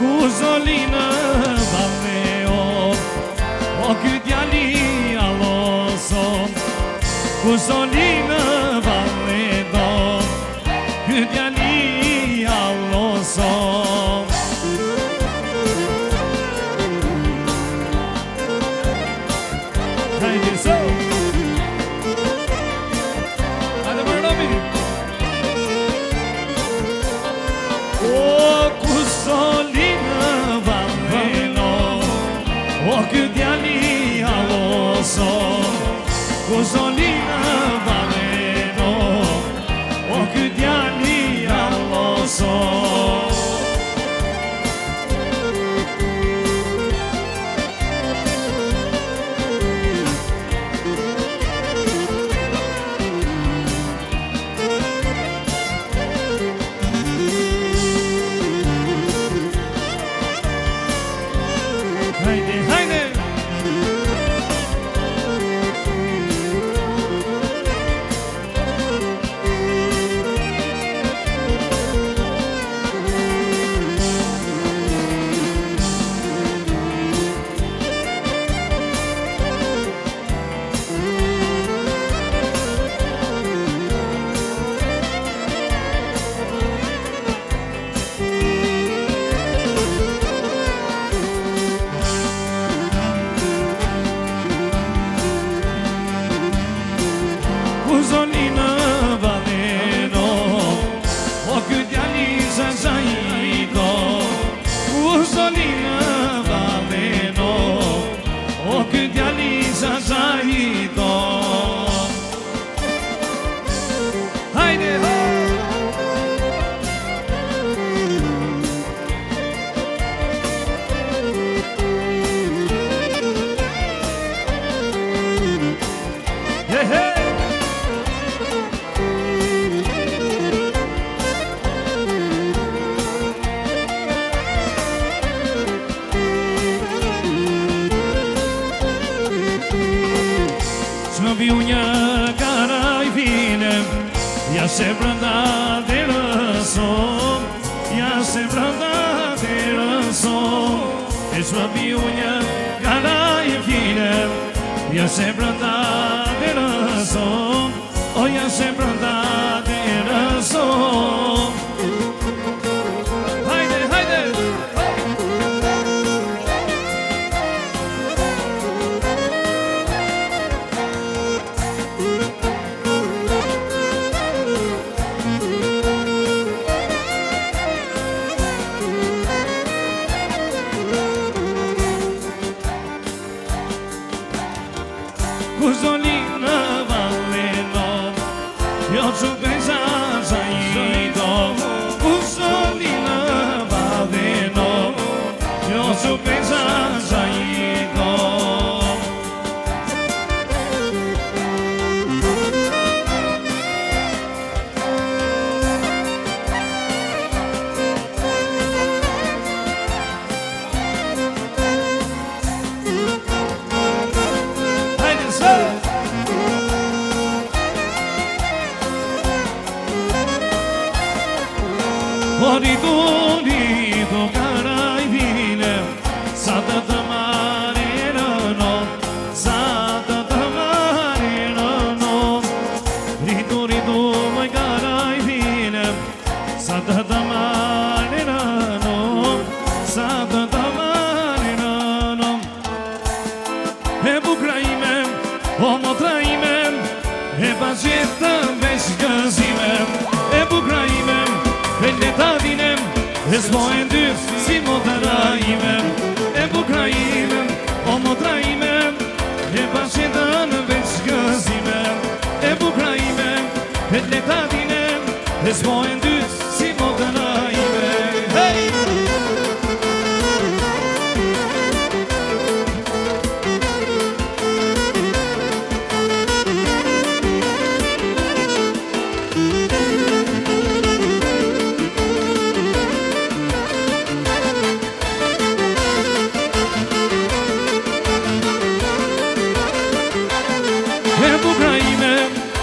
ku zolinë valeo, o ky djali alloson, ku zolinë valeo, ky djali alloson. Hajde so, hajde më robi. O ku zolinë valeo, o ky djali alloson, ku zolinë valeo, o ky djali alloson. Haydi, haydi. Zolinë valeno, o ky djali zazajito, zolinë valeno, o ky djali zazajito. Hajde ho! Hey, hey! Në viu një karaj vine, ja se brënda dhe rëson, ja se brënda dhe rëson. E që viu një karaj vine, ja se brënda dhe rëson, o ja se brënda dhe rëson. Hajde, hajde! Ku zolinë valeno, jo që pesa zajito. Ku zolinë valeno, jo që pesa zajito. Rito karaj vine, sa të të marrë no, sa të të marrë no. Rito më karaj vine, sa të të marrë no, sa të të marrë no. E bukra ime, o motra ime, e paqet të veç gëzime. E bukra ime, leta vinem, e s'mojnë dy si motra ime. E bukra ime, o motra ime, e paqetën veç gëzime. E bukra ime, leta vinem, e s'mojnë dy si motra ime. Hey!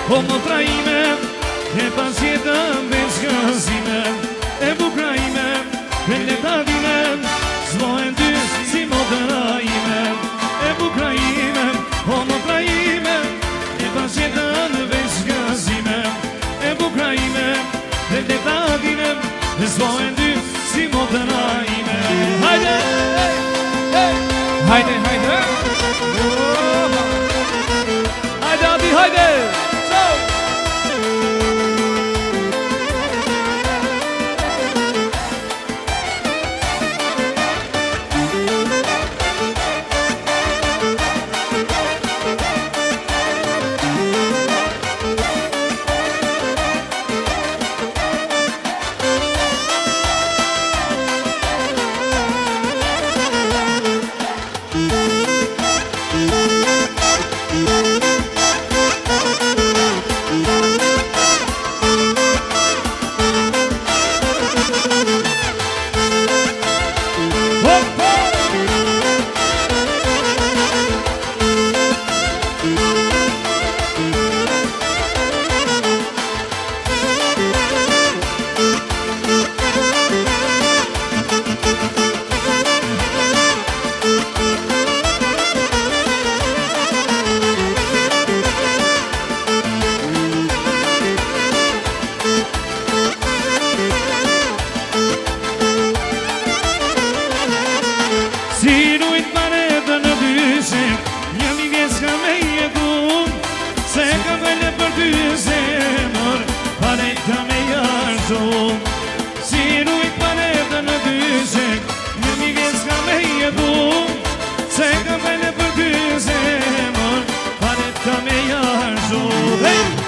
O motra ime, e pasjetën veç gëzime. E bukra ime, e leta vinem, e dy si motëra ime. Hajde, hajde, hajde, hajde, Adi, hajde.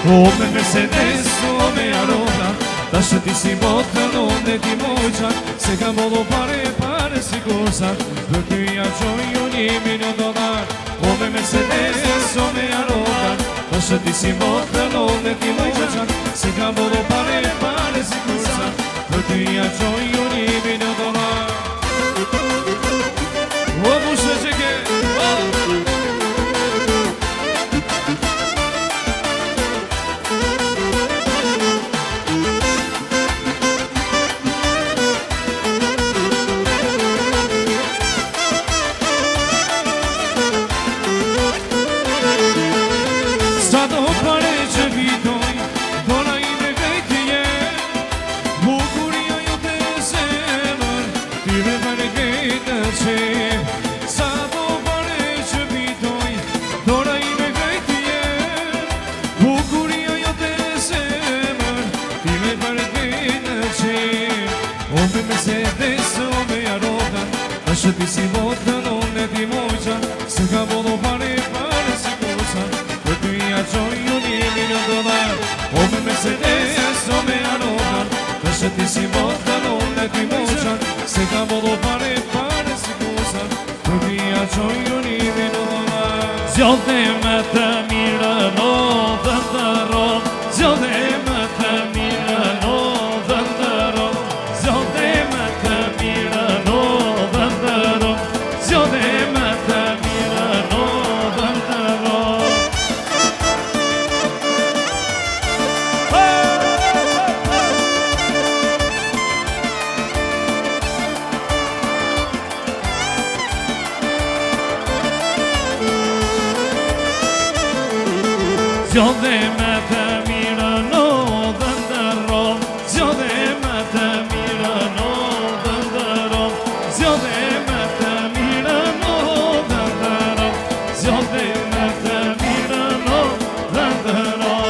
O me Mercedes, o me Aroga, ta shëti si botën, unë e ti moqa, se ka bollo pare si kosa, për ty ja qoj unë $1.000.000. O me Mercedes, o me Aroga, ta shëti si botën, unë e ti moqa, se ka bollo pare si kosa, për ty ja qoj unë $1.000.000. O bushe që ke, shëti si botën, unë e ti moqa, se ka bollo pare si kosa, për ty ja qoj unë $1.000.000. O me Mercedes, o me Aroga, ta shëti si botën, unë e ti moqa, se ka bollo pare si kosa, për ty ja qoj unë $1.000.000. Zjodhe me të mirën, o dhe të ron, zjodhe me të mirën, o dhe të ron, zjodhe me të mirën, o dhe të ron, zjodhe me të mirën, o dhe të ron. Zjodhe me të mirën, o dhe të ron, zjodhe me të mirën, o dhe të ron, zjodhe me të mirën, o dhe të ron, zjodhe me të mirën, o dhe të ron.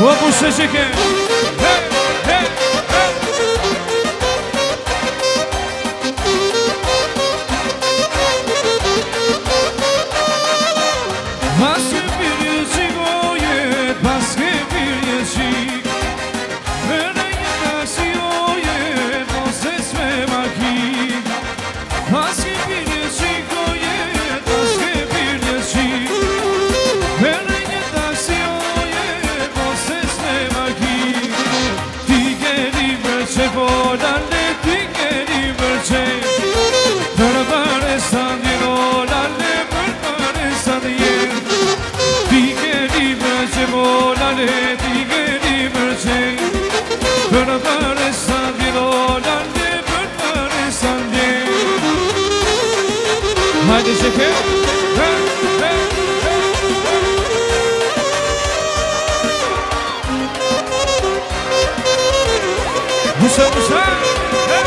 Vamos, Cheque! Mas se leti gëri mërqej Për përre sa dilo lande Për përre sa ndje Hajde që ke Musa, Musa